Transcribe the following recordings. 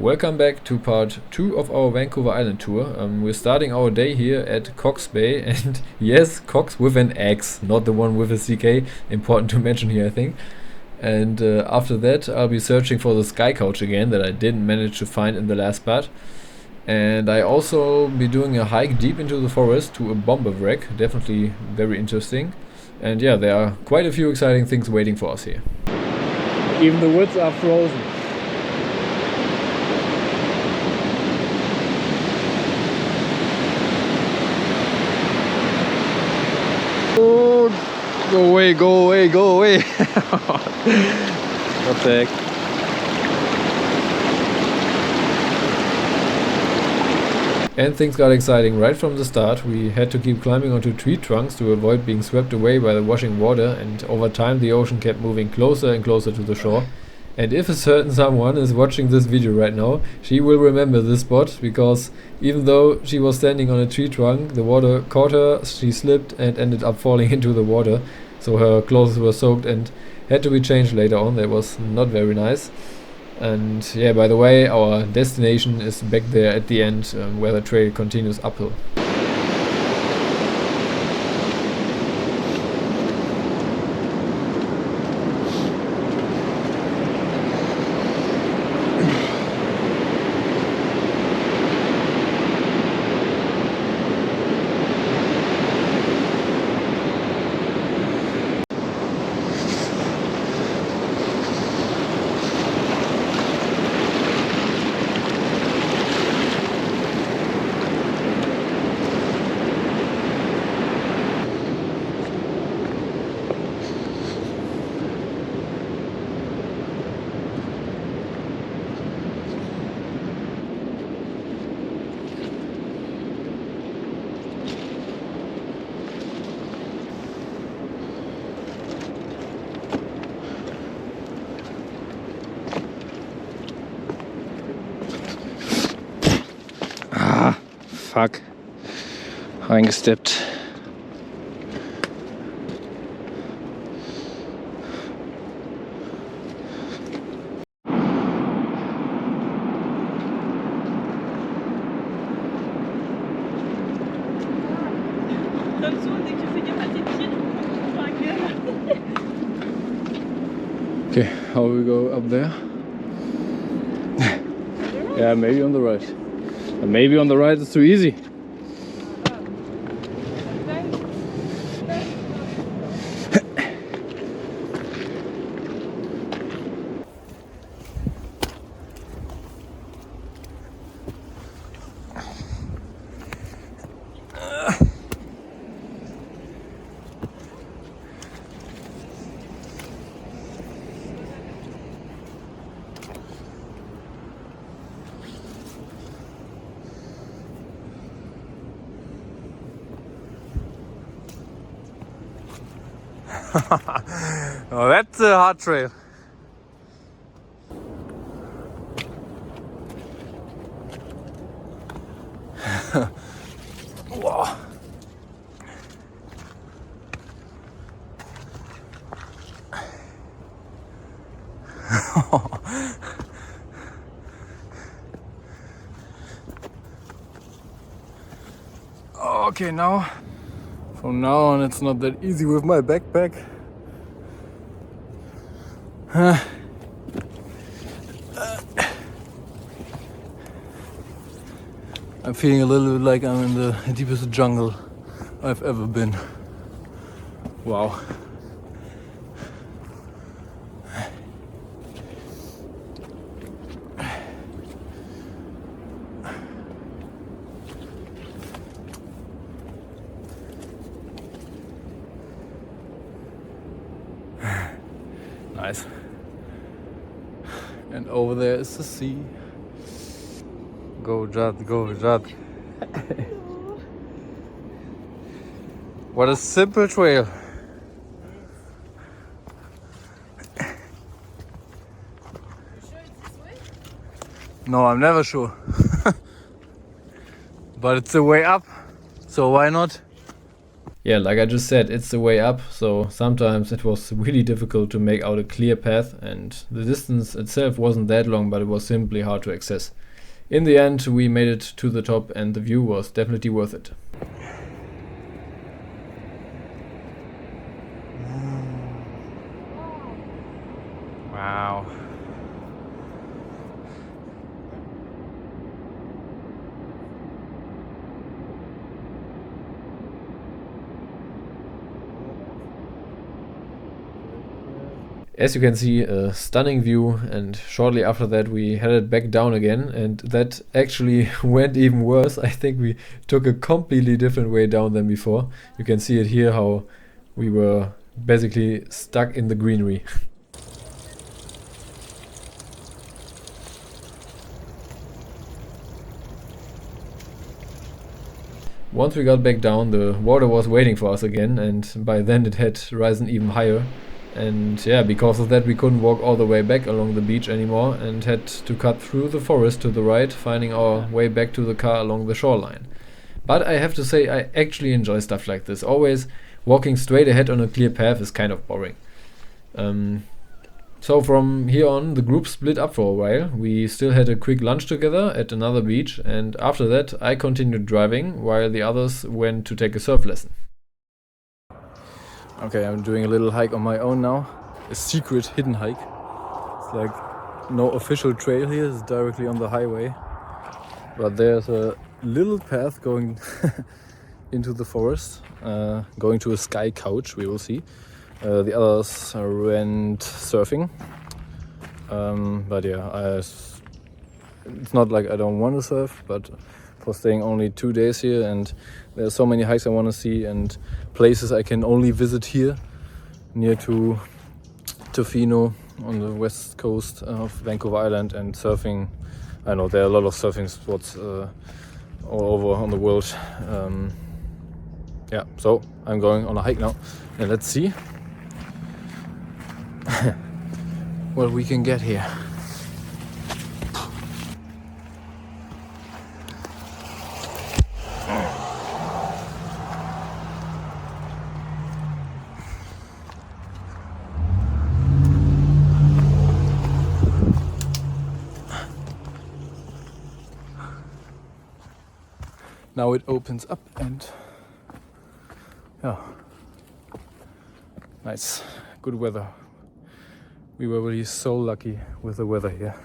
Welcome back to part 2 of our Vancouver Island tour. We're starting our day here at Cox Bay, and yes, Cox with an X, not the one with a CK, important to mention here I think. And after that I'll be searching for the sky couch again that I didn't manage to find in the last part. And I also be doing a hike deep into the forest to a bomber wreck, definitely very interesting. And yeah, there are quite a few exciting things waiting for us here. Even the woods are frozen. Oh, go away, go away, go away. What the heck? And things got exciting right from the start. We had to keep climbing onto tree trunks to avoid being swept away by the washing water, and over time the ocean kept moving closer and closer to the shore. And if a certain someone is watching this video right now, she will remember this spot, because even though she was standing on a tree trunk, the water caught her, she slipped and ended up falling into the water. So her clothes were soaked and had to be changed later on. That was not very nice. And yeah, by the way, our destination is back there at the end, where the trail continues uphill. Fuck. Reingesteppt. Okay, how we go up there? Yeah, maybe on the right. And maybe on the right is too easy. Oh, that's a hard trail. Wow. Okay, now from now on it's not that easy with my backpack. I'm feeling a little bit like I'm in the deepest jungle I've ever been. Wow. Nice. And over there is the sea. Go Judd, go Judd. What a simple trail. No, I'm never sure. But it's the way up, so why not? Yeah, like I just said, it's the way up, so sometimes it was really difficult to make out a clear path, and the distance itself wasn't that long, but it was simply hard to access. In the end, we made it to the top, and the view was definitely worth it. Wow. As you can see, a stunning view, and shortly after that we headed back down again, and that actually went even worse. I think we took a completely different way down than before. You can see it here how we were basically stuck in the greenery. Once we got back down, the water was waiting for us again, and by then it had risen even higher. And yeah, because of that we couldn't walk all the way back along the beach anymore and had to cut through the forest to the right, finding our way back to the car along the shoreline. But I have to say, I actually enjoy stuff like this. Always walking straight ahead on a clear path is kind of boring. So from here on, the group split up for a while. We still had a quick lunch together at another beach, and after that I continued driving while the others went to take a surf lesson. Okay, I'm doing a little hike on my own now. A secret hidden hike. It's like no official trail here, it's directly on the highway. But there's a little path going into the forest, going to a sky couch, we will see. The others went surfing. But yeah, it's not like I don't want to surf, but for staying only 2 days here, and there's so many hikes I want to see and places I can only visit here near to Tofino on the west coast of Vancouver Island, and surfing. I know there are a lot of surfing spots all over on the world. Yeah, so I'm going on a hike now, and let's see what we can get here. Now it opens up, and yeah, nice, good weather. We were really so lucky with the weather here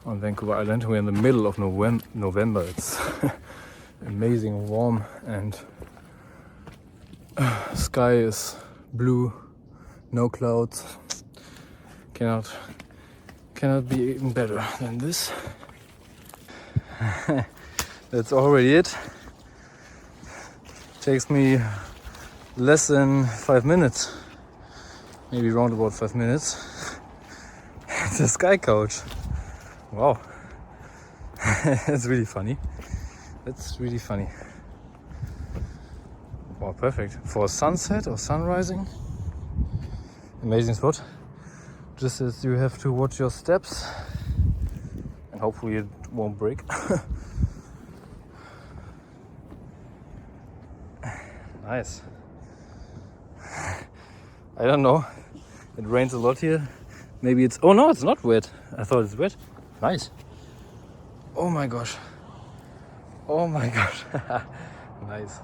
on Vancouver Island. We're in the middle of November. It's amazing warm, and sky is blue, no clouds. Cannot be even better than this. That's already it. Takes me less than 5 minutes, maybe round about 5 minutes. It's a sky couch. Wow. That's really funny. That's really funny. Wow, perfect. For sunset or sunrising. Amazing spot. Just as you have to watch your steps, and hopefully it won't break. Nice. I don't know. It rains a lot here. Maybe it's... Oh no, it's not wet. I thought it's wet. Nice. Oh my gosh. Oh my gosh. Nice.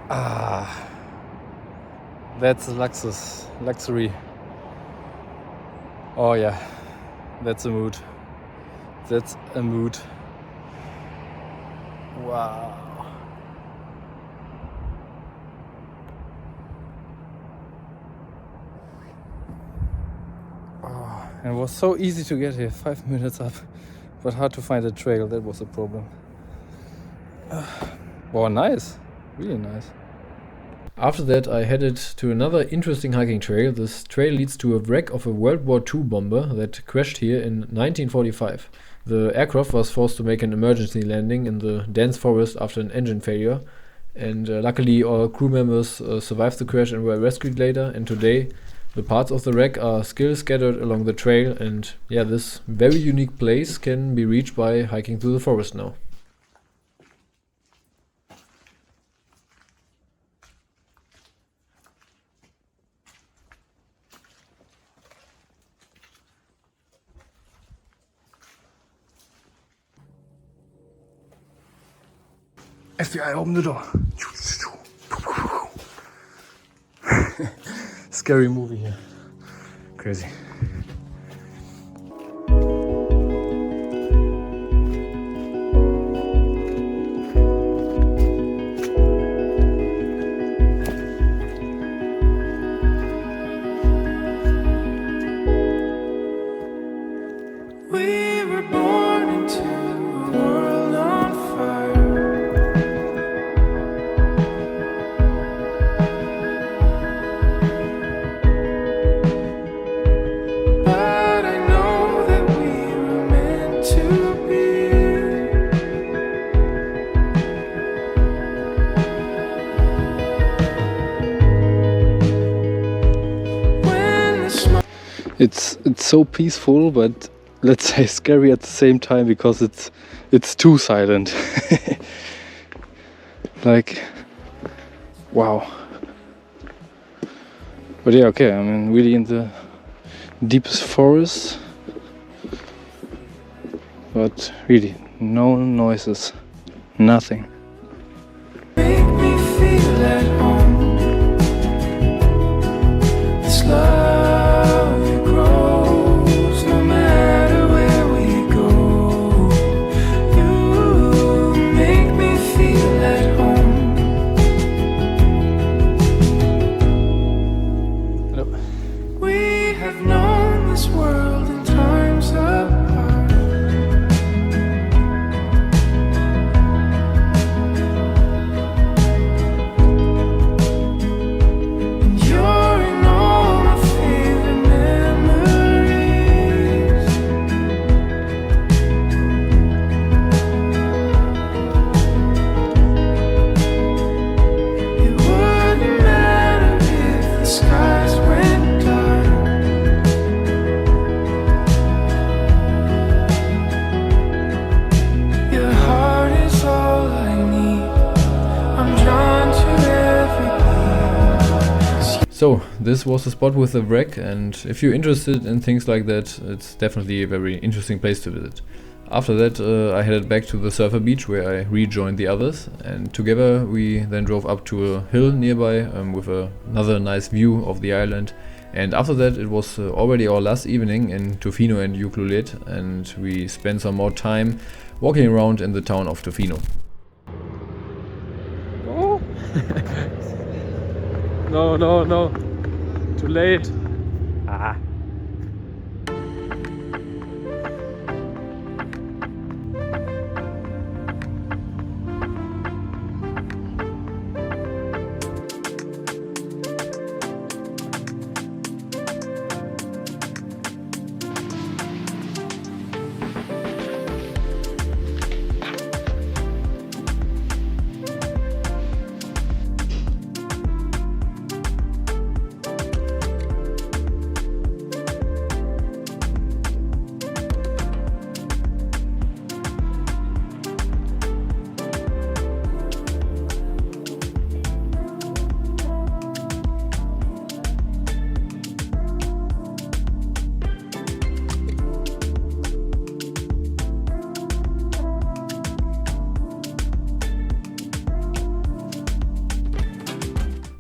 Ah. That's luxury. Oh yeah. That's a mood. That's a mood. Wow. Oh, and it was so easy to get here, 5 minutes up, but hard to find a trail. That was the problem. Wow, nice. Really nice. After that, I headed to another interesting hiking trail. This trail leads to a wreck of a World War II bomber that crashed here in 1945. The aircraft was forced to make an emergency landing in the dense forest after an engine failure, and luckily all crew members survived the crash and were rescued later, and today the parts of the wreck are still scattered along the trail, and yeah, this very unique place can be reached by hiking through the forest now. FBI, open the door. Scary movie here. Crazy. We were born into a world on fire. But I know that we were meant to be. When the smoke It's so peaceful, but let's say scary at the same time because it's too silent. Like, wow. But yeah, okay, I mean, really in the deepest forest, but really no noises, nothing. make me feel at home. This love it grows no matter where we go. You make me feel at home. Hello. We have known this world in times apart. And you're in all my favorite memories. It wouldn't matter if the skies went dark. Your heart is all I need. I'm drawn to every beat. So, this was the spot with the wreck, and if you're interested in things like that, it's definitely a very interesting place to visit. After that, I headed back to the surfer beach where I rejoined the others, and together we then drove up to a hill nearby with another nice view of the island. And after that, it was already our last evening in Tofino and Ucluelet, and we spent some more time walking around in the town of Tofino. Oh. No. Too late. Ah.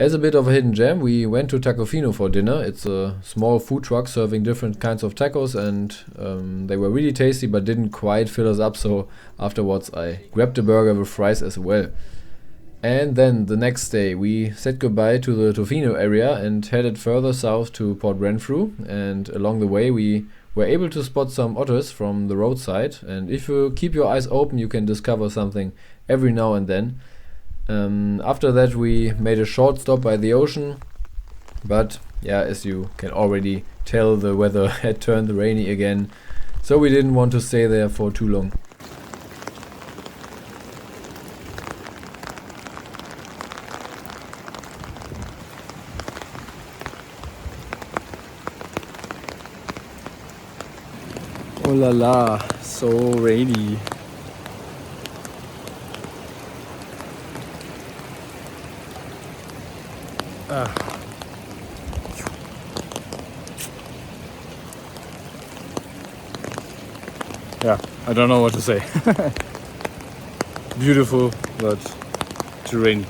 As a bit of a hidden gem, we went to Tofino for dinner. It's a small food truck serving different kinds of tacos, and they were really tasty but didn't quite fill us up, so afterwards I grabbed a burger with fries as well. And then the next day we said goodbye to the Tofino area and headed further south to Port Renfrew, and along the way we were able to spot some otters from the roadside, and if you keep your eyes open you can discover something every now and then. After that we made a short stop by the ocean, but yeah, as you can already tell, the weather had turned rainy again, so we didn't want to stay there for too long. Oh la la, so rainy. Yeah, I don't know what to say. Beautiful, but too rainy.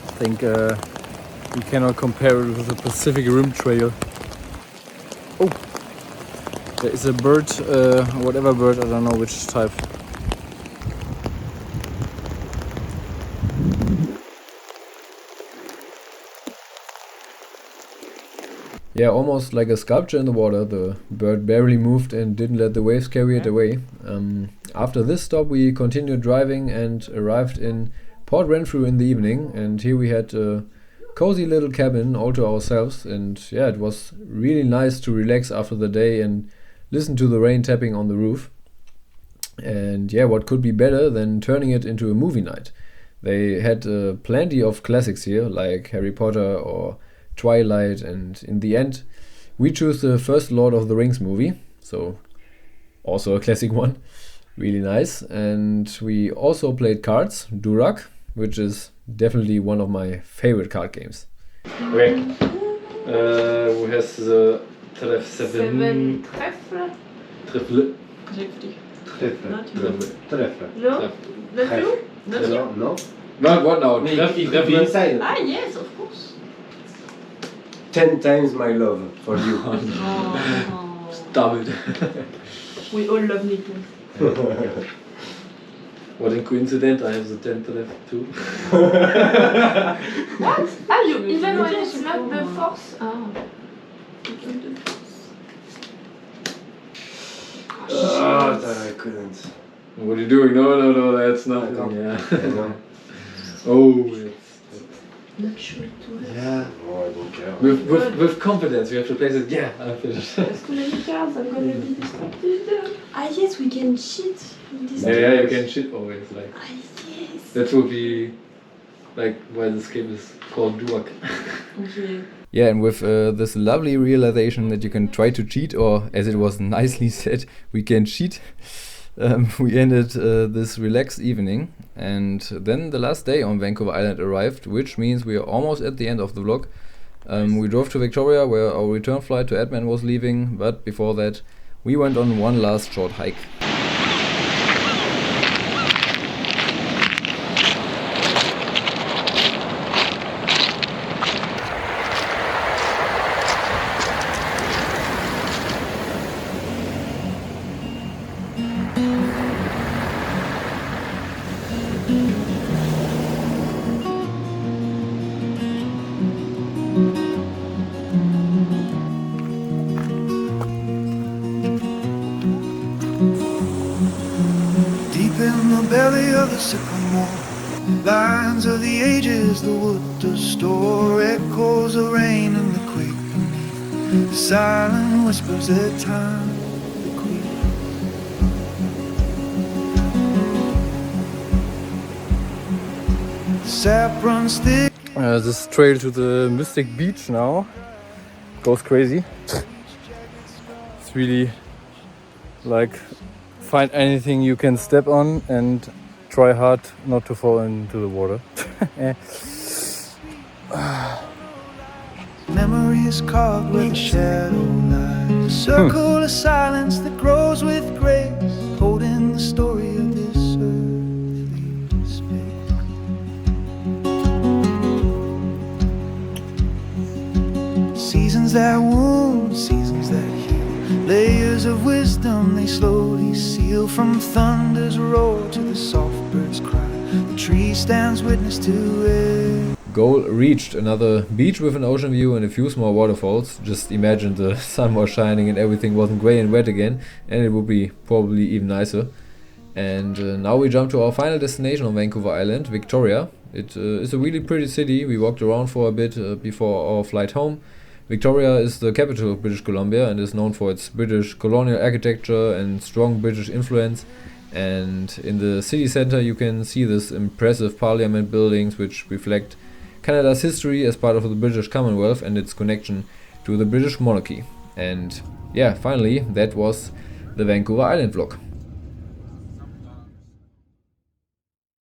I think we cannot compare it with the Pacific Rim Trail. Oh, there is a bird, whatever bird, I don't know which type. Yeah, almost like a sculpture in the water. The bird barely moved and didn't let the waves carry it away. After this stop we continued driving and arrived in Port Renfrew in the evening, and here we had a cozy little cabin all to ourselves, and yeah, it was really nice to relax after the day and listen to the rain tapping on the roof. And yeah, what could be better than turning it into a movie night? They had plenty of classics here, like Harry Potter or Twilight, and in the end we chose the first Lord of the Rings movie, so also a classic one, really nice. And we also played cards, Durak, which is definitely one of my favorite card games. Okay, who has the Seven trèfle. Trèfle. No? Not you? Not you? No. Not what now? Trèfle. Inside. Ah, yes, of course. 10 times my love for you. Oh. Stop it. We all love Nicholas. What a coincidence, I have the 10th left too. What? Ah, you even when it's not the force? Ah. I couldn't. What are you doing? No, that's nothing. I Yeah. Oh, it's Not sure to have. Yeah. Oh, I don't care. with confidence, we have to place it. Yeah, I'm finished. There's too many cards, I'm gonna be distracted. Ah, yes, we can cheat. Yeah, you can shit always. Like Ah, yes. that would be like why this game is called Duak. Okay. Yeah, and with this lovely realization that you can try to cheat, or as it was nicely said, we can cheat, we ended this relaxed evening. And then the last day on Vancouver Island arrived, which means we are almost at the end of the vlog. We drove to Victoria, where our return flight to Edmonton was leaving, but before that we went on one last short hike. In the belly of the sycamore, lines of the ages, the wood to store, echoes of rain and the quake beneath, the silent whispers that time bequeath. The sap runs thick. This trail to the Mystic Beach now goes crazy. It's really like find anything you can step on and try hard not to fall into the water. Memories carved where the shadow lies. A circle of silence that grows with grace, holding the story of this earthly space. Seasons that wound, seasons that heal, layers of wisdom they slowly seal. From thunder's roar to the soft bird's cry, the tree stands witness to it. Goal reached. Another beach with an ocean view and a few small waterfalls. Just imagine the sun was shining and everything wasn't grey and wet again, and it would be probably even nicer. And now we jump to our final destination on Vancouver Island, Victoria. It is a really pretty city. We walked around for a bit before our flight home. Victoria is the capital of British Columbia and is known for its British colonial architecture and strong British influence. And in the city center you can see this impressive parliament buildings which reflect Canada's history as part of the British Commonwealth and its connection to the British monarchy. And yeah, finally, that was the Vancouver Island vlog.